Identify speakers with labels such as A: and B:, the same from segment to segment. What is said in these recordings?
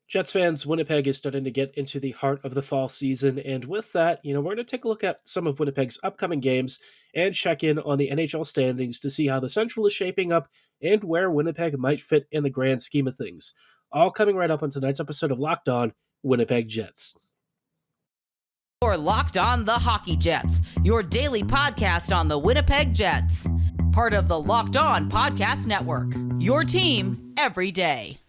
A: Jets fans, Winnipeg is starting to get into the heart of the fall season. And with that, we're going to take a look at some of Winnipeg's upcoming games and check in on the NHL standings to see how the Central is shaping up and where Winnipeg might fit in the grand scheme of things. All coming right up on tonight's episode of Locked On Winnipeg Jets.
B: You're Locked On the Hockey Jets, your daily podcast on the Winnipeg Jets. Part of the Locked On Podcast Network, your team every day.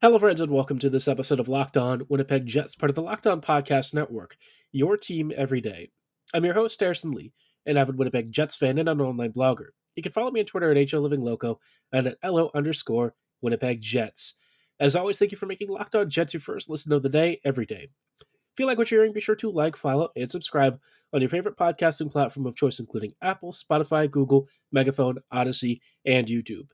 A: Hello, friends, and welcome to this episode of Locked On Winnipeg Jets, part of the Locked On Podcast Network, your team every day. I'm your host, Harrison Lee, an avid Winnipeg Jets fan and an online blogger. You can follow me on Twitter at HLLivingLoco and at LO_Winnipeg Jets. As always, thank you for making Locked On Jets your first listen of the day every day. If you like what you're hearing, be sure to like, follow, and subscribe on your favorite podcasting platform of choice, including Apple, Spotify, Google, Megaphone, Odyssey, and YouTube.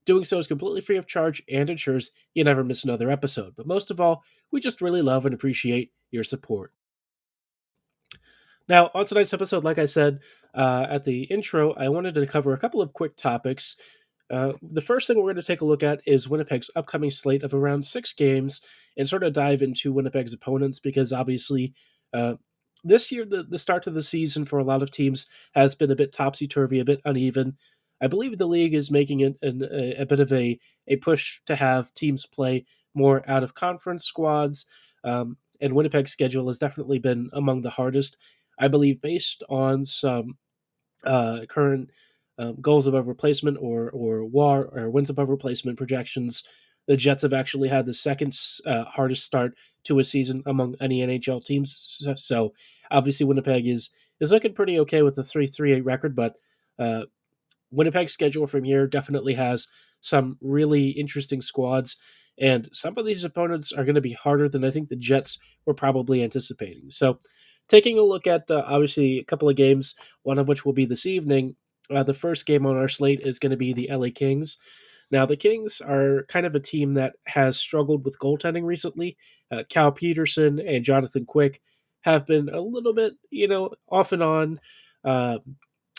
A: Doing so is completely free of charge and ensures you never miss another episode. But most of all, we just really love and appreciate your support. Now, on tonight's episode, like I said at the intro, I wanted to cover a couple of quick topics. The first thing we're going to take a look at is Winnipeg's upcoming slate of around 6 games and sort of dive into Winnipeg's opponents because obviously this year, the start of the season for a lot of teams has been a bit topsy-turvy, a bit uneven. I believe the league is making it a bit of a push to have teams play more out-of-conference squads, and Winnipeg's schedule has definitely been among the hardest. I believe based on some current goals above replacement or WAR or wins above replacement projections, the Jets have actually had the second hardest start to a season among any NHL teams. So obviously Winnipeg is looking pretty okay with the 3-3-8 record, but Winnipeg's schedule from here definitely has some really interesting squads, and some of these opponents are going to be harder than I think the Jets were probably anticipating. So, taking a look at obviously a couple of games, one of which will be this evening. The first game on our slate is going to be the LA Kings. Now, the Kings are kind of a team that has struggled with goaltending recently. Cal Peterson and Jonathan Quick have been a little bit, off and on.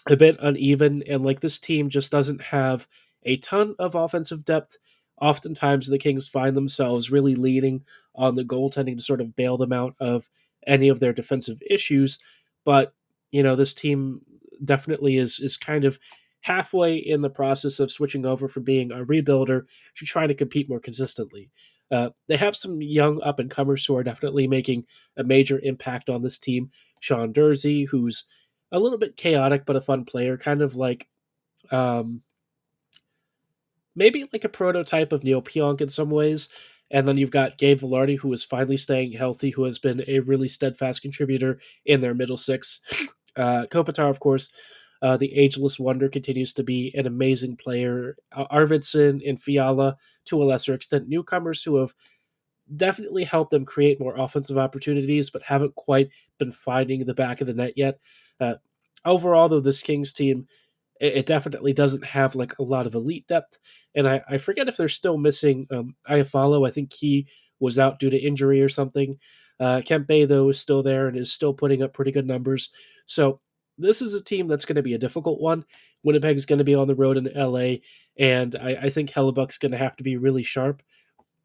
A: A bit uneven, and like this team just doesn't have a ton of offensive depth. Oftentimes, the Kings find themselves really leaning on the goaltending to sort of bail them out of any of their defensive issues. But this team definitely is kind of halfway in the process of switching over from being a rebuilder to trying to compete more consistently. They have some young up and comers who are definitely making a major impact on this team. Sean Dursey, who's a little bit chaotic but a fun player, kind of like maybe like a prototype of Neil Pionk in some ways. And then you've got Gabe Vilardi, who is finally staying healthy, who has been a really steadfast contributor in their middle six. Kopitar, of course, the ageless wonder, continues to be an amazing player. Arvidsson and Fiala, to a lesser extent, newcomers who have definitely helped them create more offensive opportunities, but haven't quite been finding the back of the net yet. Overall, though, this Kings team, it definitely doesn't have like a lot of elite depth, and I forget if they're still missing Iafallo. I think he was out due to injury or something. Kempe, though, is still there and is still putting up pretty good numbers. So this is a team that's going to be a difficult one. Winnipeg's going to be on the road in LA, and I think Hellebuck's going to have to be really sharp.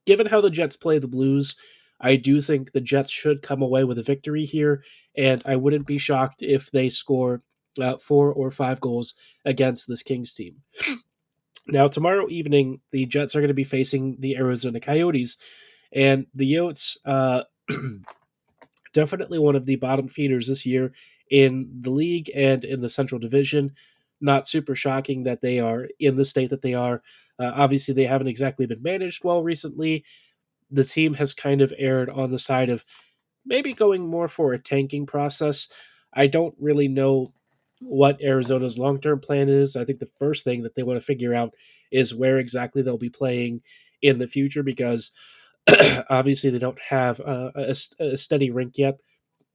A: Given how the Jets play the Blues, I do think the Jets should come away with a victory here, and I wouldn't be shocked if they score 4 or 5 goals against this Kings team. Now, tomorrow evening, the Jets are going to be facing the Arizona Coyotes, and the Yotes, definitely one of the bottom feeders this year in the league and in the Central Division. Not super shocking that they are in the state that they are. Obviously, they haven't exactly been managed well recently. The team has kind of erred on the side of maybe going more for a tanking process. I don't really know what Arizona's long-term plan is. I think the first thing that they want to figure out is where exactly they'll be playing in the future, because obviously they don't have a steady rink yet.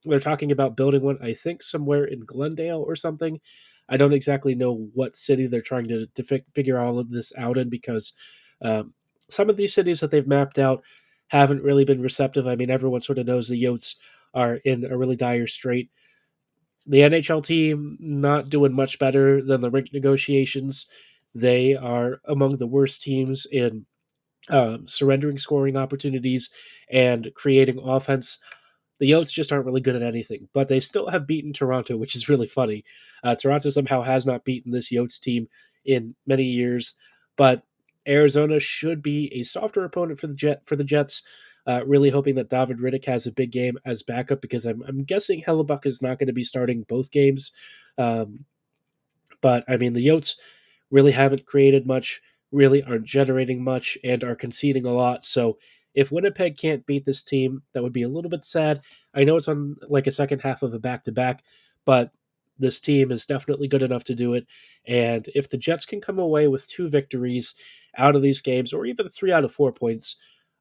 A: They're talking about building one, I think, somewhere in Glendale or something. I don't exactly know what city they're trying to figure all of this out in because um, some of these cities that they've mapped out haven't really been receptive. I mean, everyone sort of knows the Yotes are in a really dire strait. The NHL team not doing much better than the rink negotiations. They are among the worst teams in surrendering scoring opportunities and creating offense. The Yotes just aren't really good at anything, but they still have beaten Toronto, which is really funny. Toronto somehow has not beaten this Yotes team in many years, but Arizona should be a softer opponent for the Jets. Really hoping that David Riddick has a big game as backup because I'm guessing Hellebuck is not going to be starting both games. Um, but I mean, the Yotes really haven't created much, really aren't generating much, and are conceding a lot. So if Winnipeg can't beat this team, that would be a little bit sad. I know it's on like a second half of a back to back, but this team is definitely good enough to do it. And if the Jets can come away with 2 victories out of these games, or even 3 out of 4 points,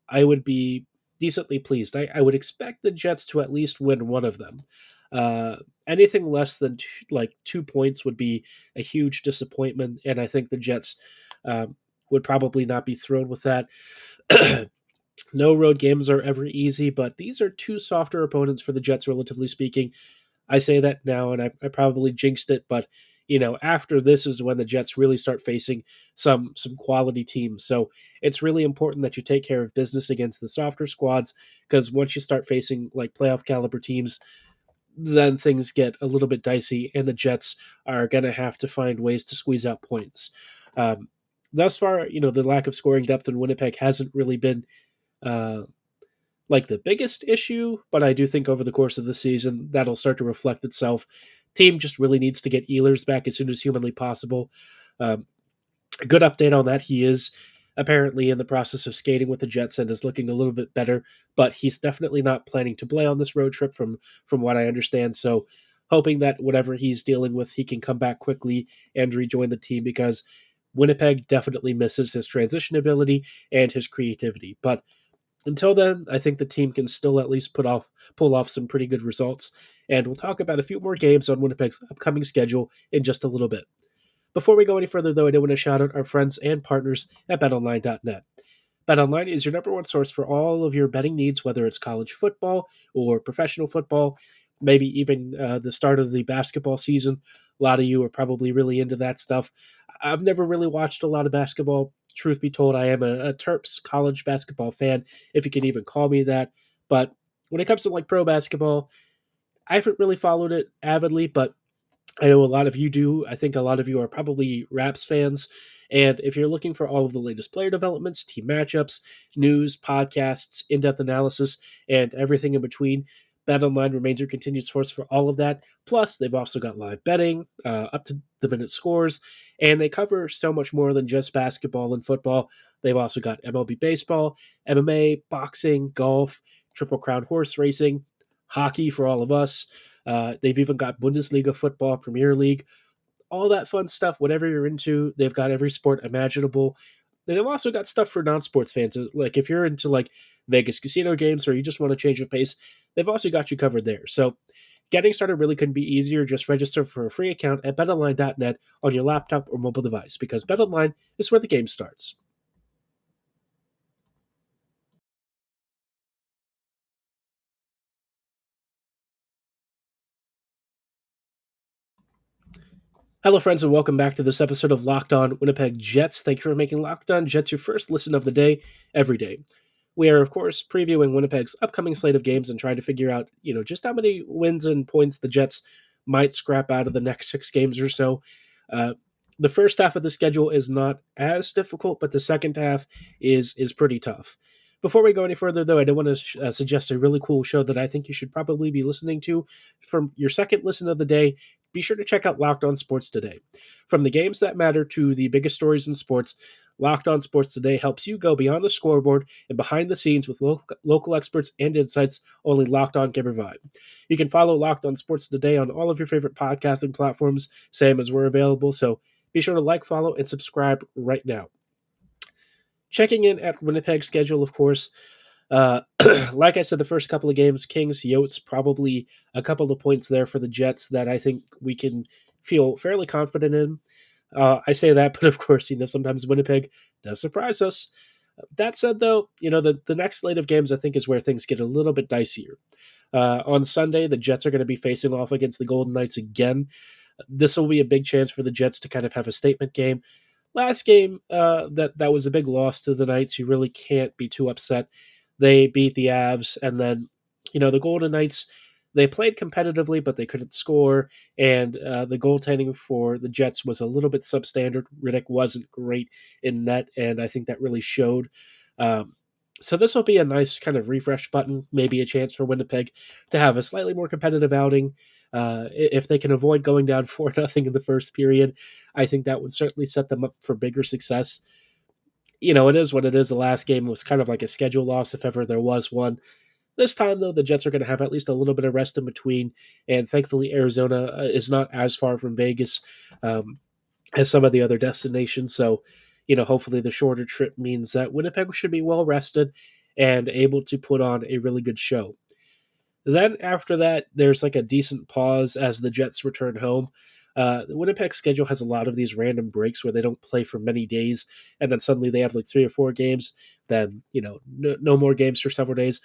A: I would be decently pleased. I would expect the Jets to at least win one of them. Uh, Anything less than like 2 points would be a huge disappointment, and I think the Jets would probably not be thrilled with that. No road games are ever easy, but these are two softer opponents for the Jets, relatively speaking. I say that now, and I probably jinxed it, but after this is when the Jets really start facing some quality teams. So it's really important that you take care of business against the softer squads because once you start facing like playoff caliber teams, then things get a little bit dicey, and the Jets are going to have to find ways to squeeze out points. Um, Thus far, the lack of scoring depth in Winnipeg hasn't really been uh, like the biggest issue, but I do think over the course of the season that'll start to reflect itself. Team just really needs to get Ehlers back as soon as humanly possible. Um, a good update on that: he is apparently in the process of skating with the Jets and is looking a little bit better, but he's definitely not planning to play on this road trip from what I understand. So hoping that whatever he's dealing with, he can come back quickly and rejoin the team because Winnipeg definitely misses his transition ability and his creativity. But until then, I think the team can still at least pull off some pretty good results. And we'll talk about a few more games on Winnipeg's upcoming schedule in just a little bit. Before we go any further, though, I do want to shout out our friends and partners at betonline.net. BetOnline is your number one source for all of your betting needs, whether it's college football or professional football, maybe even the start of the basketball season. A lot of you are probably really into that stuff. I've never really watched a lot of basketball. Truth be told, I am a Terps college basketball fan, if you can even call me that. But when it comes to like pro basketball, I haven't really followed it avidly, but I know a lot of you do. I think a lot of you are probably Raps fans. And if you're looking for all of the latest player developments, team matchups, news, podcasts, in depth analysis, and everything in between, BetOnline remains your continued source for all of that. Plus, they've also got live betting, up to the minute scores, and they cover so much more than just basketball and football. They've also got MLB baseball, MMA, boxing, golf, Triple Crown horse racing, hockey for all of us. They've even got Bundesliga football, Premier League, all that fun stuff. Whatever you're into, they've got every sport imaginable. And they've also got stuff for non-sports fans. Like if you're into like Vegas casino games or you just want to change of pace, they've also got you covered there. So getting started really couldn't be easier. Just register for a free account at betonline.net on your laptop or mobile device because BetOnline is where the game starts. Hello, friends, and welcome back to this episode of Locked On Winnipeg Jets. Thank you for making Locked On Jets your first listen of the day every day. We are, of course, previewing Winnipeg's upcoming slate of games and trying to figure out, just how many wins and points the Jets might scrap out of the next 6 games or so. Uh, the first half of the schedule is not as difficult, but the second half is pretty tough. Before we go any further, though, I do want to suggest a really cool show that I think you should probably be listening to from your second listen of the day. Be sure to check out Locked On Sports Today. From the games that matter to the biggest stories in sports, Locked On Sports Today helps you go beyond the scoreboard and behind the scenes with local experts and insights only Locked On can provide. You can follow Locked On Sports Today on all of your favorite podcasting platforms, same as we're available, so be sure to like, follow, and subscribe right now. Checking in at Winnipeg's schedule, of course, uh, like I said, the first couple of games, Kings, Yotes, probably a couple of points there for the Jets that I think we can feel fairly confident in. I say that, but of course, sometimes Winnipeg does surprise us. That said, though, the next slate of games I think is where things get a little bit dicier. On Sunday, the Jets are going to be facing off against the Golden Knights again. This will be a big chance for the Jets to kind of have a statement game. Last game, that was a big loss to the Knights. You really can't be too upset. They beat the Avs, and then the Golden Knights. They played competitively, but they couldn't score. And the goaltending for the Jets was a little bit substandard. Riddick wasn't great in net, and I think that really showed. Um, so this will be a nice kind of refresh button, maybe a chance for Winnipeg to have a slightly more competitive outing. If they can avoid going down 4-0 in the first period, I think that would certainly set them up for bigger success. It is what it is. The last game was kind of like a schedule loss, if ever there was one. This time, though, the Jets are going to have at least a little bit of rest in between, and thankfully, Arizona is not as far from Vegas as some of the other destinations. So, hopefully, the shorter trip means that Winnipeg should be well rested and able to put on a really good show. Then after that, there's like a decent pause as the Jets return home. The Winnipeg schedule has a lot of these random breaks where they don't play for many days, and then suddenly they have like 3 or 4 games. Then no more games for several days.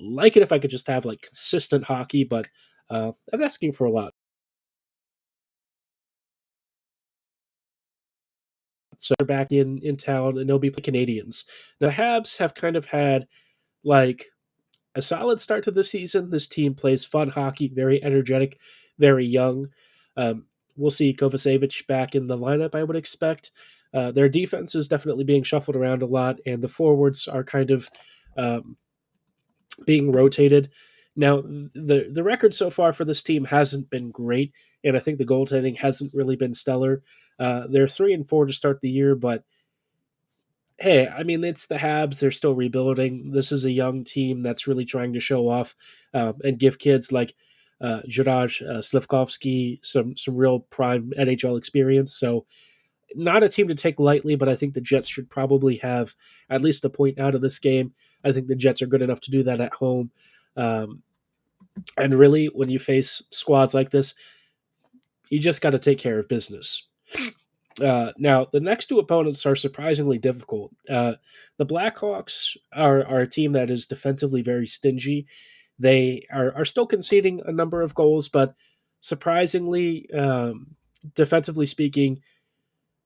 A: Like it if I could just have like consistent hockey, but that's asking for a lot. So they're back in town, and they'll be playing Canadians. Now, the Habs have kind of had like a solid start to the season. This team plays fun hockey, very energetic, very young. We'll see Kovacevic back in the lineup, I would expect. Their defense is definitely being shuffled around a lot, and the forwards are kind of um, being rotated. Now, the record so far for this team hasn't been great, and I think the goaltending hasn't really been stellar. They're 3-4 to start the year, but hey, I mean, it's the Habs. They're still rebuilding. This is a young team that's really trying to show off and give kids like Juraj Slivkovsky some real prime NHL experience. So, not a team to take lightly, but I think the Jets should probably have at least a point out of this game. I think the Jets are good enough to do that at home. Um, and really, when you face squads like this, you just got to take care of business. Now, the next two opponents are surprisingly difficult. The Blackhawks are a team that is defensively very stingy. They are still conceding a number of goals, but surprisingly, defensively speaking,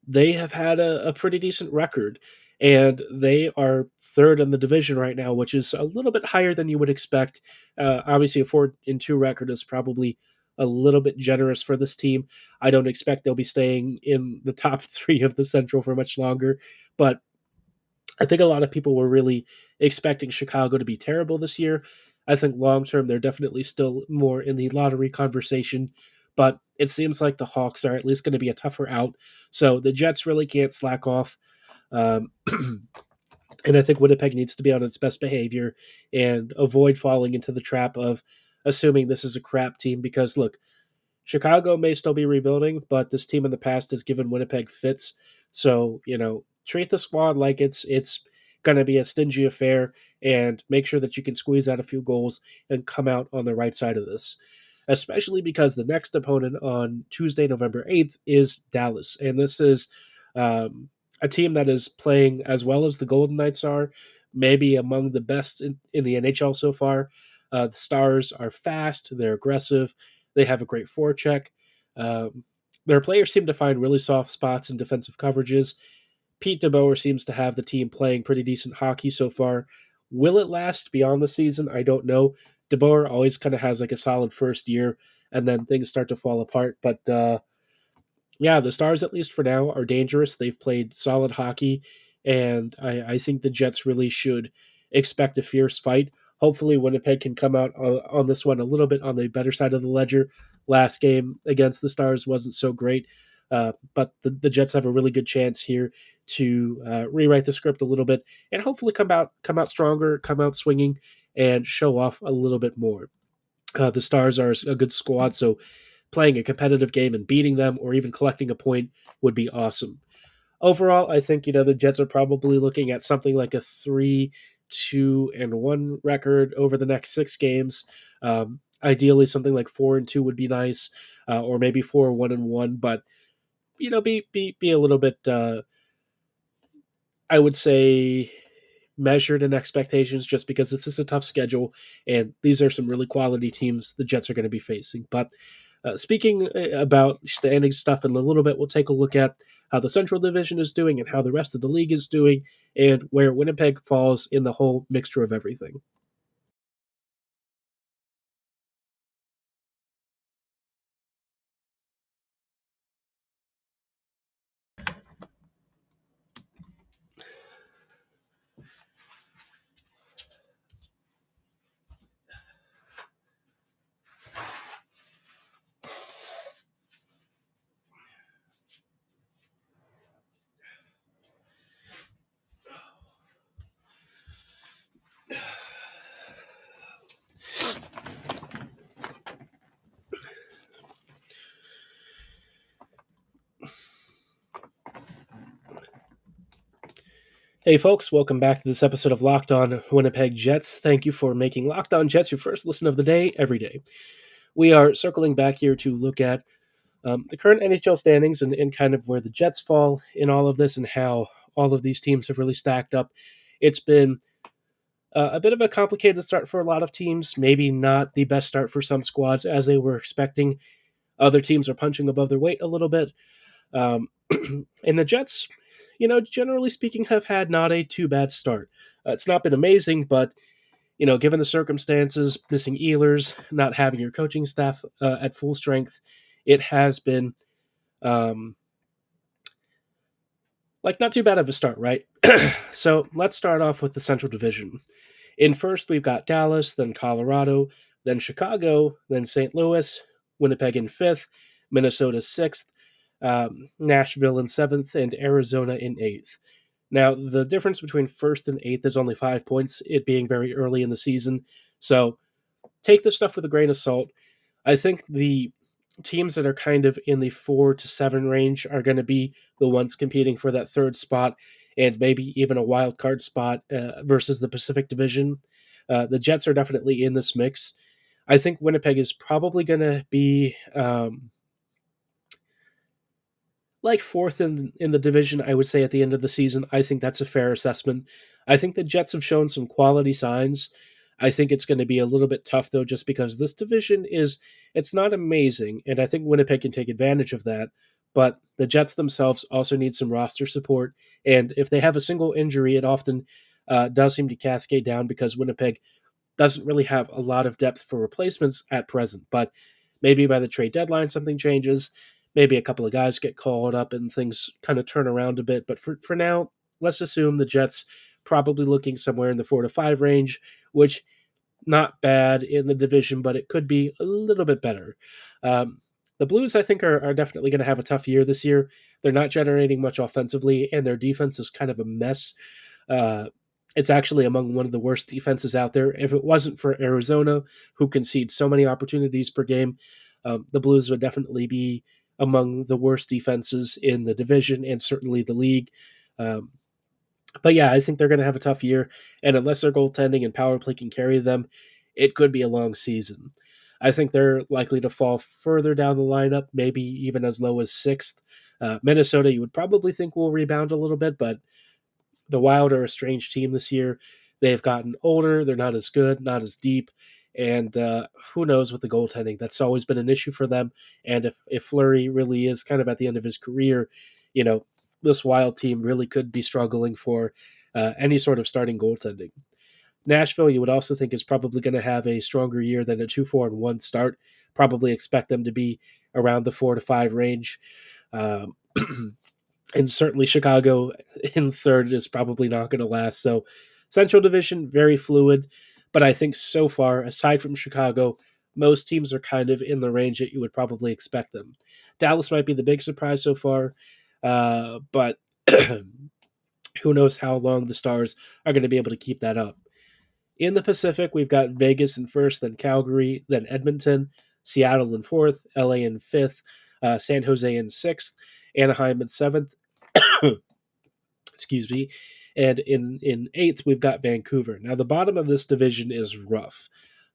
A: they have had a pretty decent record. And they are third in the division right now, which is a little bit higher than you would expect. Obviously, a 4-2 record is probably a little bit generous for this team. I don't expect they'll be staying in the top three of the Central for much longer. But I think a lot of people were really expecting Chicago to be terrible this year. I think long term, they're definitely still more in the lottery conversation, but it seems like the Hawks are at least going to be a tougher out. So the Jets really can't slack off. Um, and I think Winnipeg needs to be on its best behavior and avoid falling into the trap of assuming this is a crap team because, look, Chicago may still be rebuilding, but this team in the past has given Winnipeg fits. So, treat the squad like it's going to be a stingy affair and make sure that you can squeeze out a few goals and come out on the right side of this. Especially because the next opponent on Tuesday, November 8th is Dallas. And this is a team that is playing as well as the Golden Knights are, maybe among the best in the NHL so far. The Stars are fast, they're aggressive, they have a great forecheck. Um, their players seem to find really soft spots in defensive coverages. Pete DeBoer seems to have the team playing pretty decent hockey so far. Will it last beyond the season? I don't know. DeBoer always kind of has like a solid first year, and then things start to fall apart. But yeah, the Stars, at least for now, are dangerous. They've played solid hockey, and I think the Jets really should expect a fierce fight. Hopefully, Winnipeg can come out on this one a little bit on the better side of the ledger. Last game against the Stars wasn't so great, but the Jets have a really good chance here to rewrite the script a little bit and hopefully come out stronger, come out swinging, and show off a little bit more. The Stars are a good squad, so playing a competitive game and beating them or even collecting a point would be awesome. Overall, I think the Jets are probably looking at something like a 3-2-1 record over the next 6 games. Ideally, something like 4-2 would be nice, or maybe 4-1-1. But be a little bit, I would say, measured in expectations, just because this is a tough schedule, and these are some really quality teams the Jets are going to be facing. But speaking about standing stuff in a little bit, we'll take a look at how the Central Division is doing and how the rest of the league is doing, and where Winnipeg falls in the whole mixture of everything. Hey, folks, welcome back to this episode of Locked On Winnipeg Jets. Thank you for making Locked On Jets your first listen of the day every day. We are circling back here to look at the current NHL standings and kind of where the Jets fall in all of this and how all of these teams have really stacked up. It's been a bit of a complicated start for a lot of teams, maybe not the best start for some squads as they were expecting. Other teams are punching above their weight a little bit. Um, and the Jets, generally speaking, have had not a too bad start. It's not been amazing, but given the circumstances, missing Ehlers, not having your coaching staff at full strength, it has been um, like not too bad of a start, right? So let's start off with the Central Division. In first, we've got Dallas, then Colorado, then Chicago, then St. Louis, Winnipeg in fifth, Minnesota sixth, Nashville in seventh, and Arizona in eighth. Now, the difference between first and eighth is only 5 points, it being very early in the season. So take this stuff with a grain of salt. I think the teams that are kind of in the 4 to 7 range are going to be the ones competing for that third spot and maybe even a wild card spot versus the Pacific Division. The Jets are definitely in this mix. I think Winnipeg is probably going to be like fourth in the division, I would say, at the end of the season. I think that's a fair assessment. I think the Jets have shown some quality signs. I think it's going to be a little bit tough, though, just because this division it's not amazing, and I think Winnipeg can take advantage of that. But the Jets themselves also need some roster support, and if they have a single injury, it often does seem to cascade down because Winnipeg doesn't really have a lot of depth for replacements at present. But maybe by the trade deadline, something changes. Maybe a couple of guys get called up and things kind of turn around a bit. But for now, let's assume the Jets probably looking somewhere in the 4 to 5 range, which not bad in the division, but it could be a little bit better. Um, the Blues, I think, are definitely going to have a tough year this year. They're not generating much offensively, and their defense is kind of a mess. Uh, it's actually among one of the worst defenses out there. If it wasn't for Arizona, who concedes so many opportunities per game, the Blues would definitely be among the worst defenses in the division and certainly the league. Um, but yeah, I think they're going to have a tough year, and unless their goaltending and power play can carry them, it could be a long season. I think they're likely to fall further down the lineup, maybe even as low as sixth. Minnesota, you would probably think will rebound a little bit, but the Wild are a strange team this year. They've gotten older. They're not as good, not as deep. And who knows with the goaltending? That's always been an issue for them. And if Fleury really is kind of at the end of his career, you know, this Wild team really could be struggling for any sort of starting goaltending. Nashville, you would also think, is probably going to have a stronger year than a 2-4-1 start. Probably expect them to be around the 4 to 5 range. Um, and certainly Chicago in third is probably not going to last. So Central Division, very fluid. But I think so far, aside from Chicago, most teams are kind of in the range that you would probably expect them. Dallas might be the big surprise so far, but who knows how long the Stars are going to be able to keep that up. In the Pacific, we've got Vegas in first, then Calgary, then Edmonton, Seattle in fourth, LA in fifth, San Jose in sixth, Anaheim in seventh, excuse me. And in eighth, we've got Vancouver. Now, the bottom of this division is rough.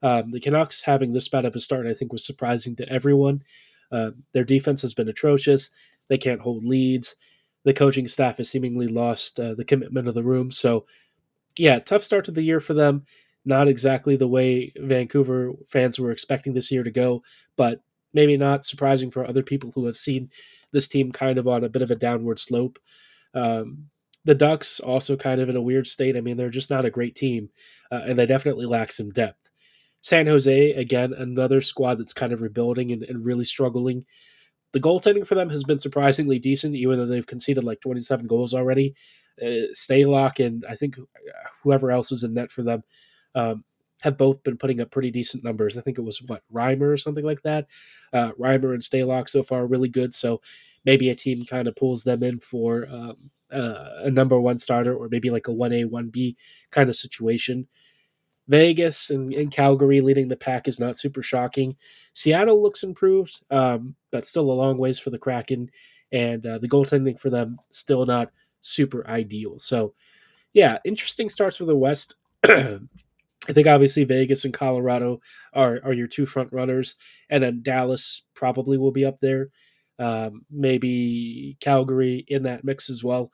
A: The Canucks having this bad of a start, I think, was surprising to everyone. Their defense has been atrocious. They can't hold leads. The coaching staff has seemingly lost the commitment of the room. So, yeah, tough start to the year for them. Not exactly the way Vancouver fans were expecting this year to go, but maybe not surprising for other people who have seen this team kind of on a bit of a downward slope. Um, the Ducks also kind of in a weird state. I mean, they're just not a great team, and they definitely lack some depth. San Jose, again, another squad that's kind of rebuilding and really struggling. The goaltending for them has been surprisingly decent, even though they've conceded like 27 goals already. Staylock and I think whoever else is in net for them um, have both been putting up pretty decent numbers. I think it was Reimer or something like that. Reimer and Staylock so far are really good. So maybe a team kind of pulls them in for a number one starter or maybe like a 1A, 1B kind of situation. Vegas and Calgary leading the pack is not super shocking. Seattle looks improved, but still a long ways for the Kraken, and the goaltending for them still not super ideal. So, yeah, interesting starts for the West. I think obviously Vegas and Colorado are your two front runners, and then Dallas probably will be up there. Maybe Calgary in that mix as well.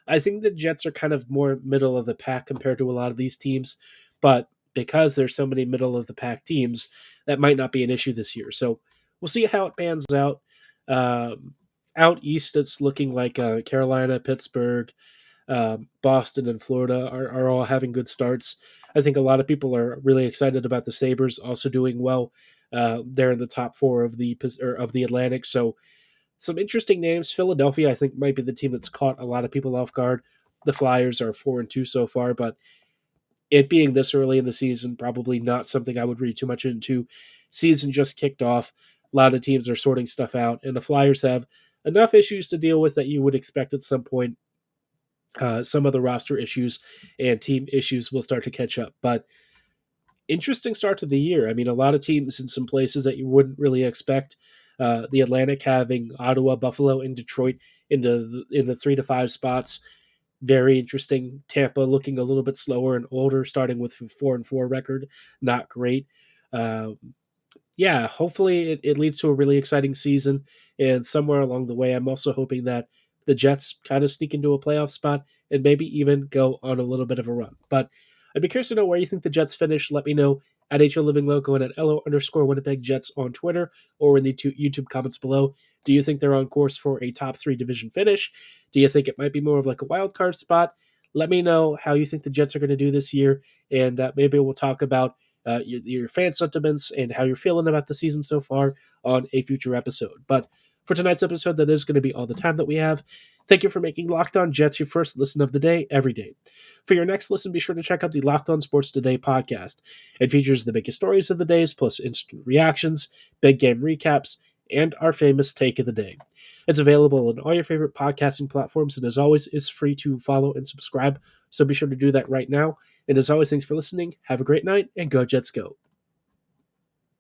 A: I think the Jets are kind of more middle of the pack compared to a lot of these teams, but because there's so many middle of the pack teams, that might not be an issue this year. So we'll see how it pans out. Um, Out east, it's looking like Carolina, Pittsburgh, Boston and Florida are all having good starts. I think a lot of people are really excited about the Sabres also doing well. They're in the top four of the Atlantic. So some interesting names. Philadelphia, I think, might be the team that's caught a lot of people off guard. The Flyers are 4-2 so far, but it being this early in the season, probably not something I would read too much into. Season just kicked off. A lot of teams are sorting stuff out, and the Flyers have enough issues to deal with that you would expect at some point some of the roster issues and team issues will start to catch up. But interesting start to the year. I mean, a lot of teams in some places that you wouldn't really expect. The Atlantic having Ottawa, Buffalo, and Detroit in the 3 to 5 spots. Very interesting. Tampa looking a little bit slower and older, starting with 4-4 record. Not great. Um, yeah, hopefully it leads to a really exciting season. And somewhere along the way, I'm also hoping that the Jets kind of sneak into a playoff spot and maybe even go on a little bit of a run. But I'd be curious to know where you think the Jets finish. Let me know at HO Living Loco and at LO_Winnipeg Jets on Twitter or in the YouTube comments below. Do you think they're on course for a top 3 division finish? Do you think it might be more of like a wild card spot? Let me know how you think the Jets are going to do this year, and maybe we'll talk about your fan sentiments and how you're feeling about the season so far on a future episode. But for tonight's episode, that is going to be all the time that we have. Thank you for making Locked On Jets your first listen of the day every day. For your next listen, be sure to check out the Locked On Sports Today podcast. It features the biggest stories of the days, plus instant reactions, big game recaps, and our famous take of the day. It's available on all your favorite podcasting platforms, and as always, is free to follow and subscribe. So be sure to do that right now. And as always, thanks for listening. Have a great night, and go Jets go.